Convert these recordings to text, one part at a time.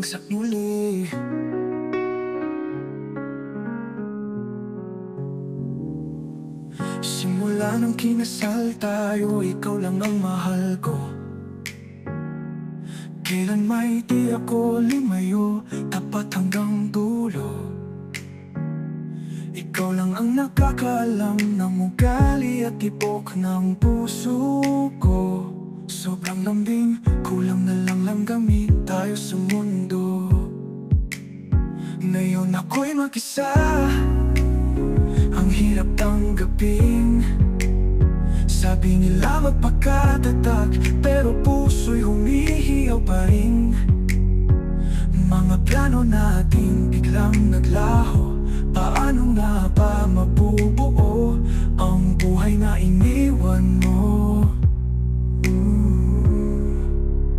hanggang sa muli. Simula nang kinasal tayo, ikaw lang ang mahal ko. Kailan may di ako lumayo, tapat hanggang dulo. Ikaw lang ang nakakaalam ng ugali at tibok ng puso ko. Sobrang lambing, kulang na lang gamit tayo sa mundo. Ngayon ako'y mag-isa, ang hirap tanggapin. Sabi nila magpakatatag, pero puso'y humihiyaw pa rin. Mga plano natin biglang naglaho, paano nga ba mabubuo ang buhay na iniwan mo?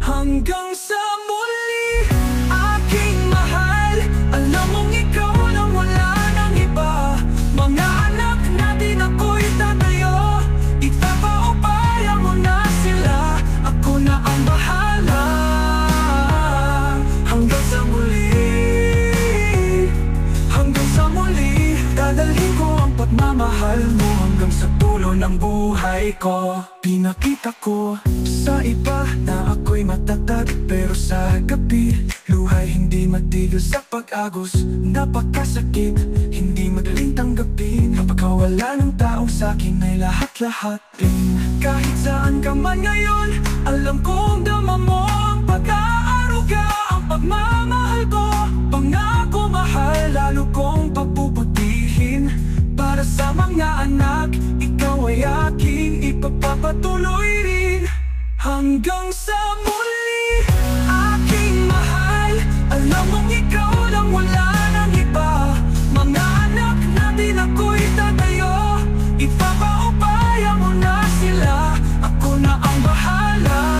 Hanggang sa muli, aking mahal, alam mong ikaw lang, wala nang iba. Mga anak natin ako'y tatayo, itapaupaya mo na sila, ako na ang bahala. Hanggang sa muli, hanggang sa muli, dadalhin ko ang pagmamahal mo hanggang sa dulo ng buhay ko. Pinakita ko sa iba na ako'y matatag, pero sa gabi luhay hindi matigil sa pag-agos. Napakasakit, hindi madaling tanggapin kapag wala ng taong sa'kin ay lahat-lahat din. Kahit saan ka man ngayon, alam kong dama mo ang pag-aaruga, ang pagmamahal ko. Pangako mahal, lalo kong pagbubutihin. Para sa mga anak, ikaw ay aking ipagpapatuloy rin hanggang sa muli.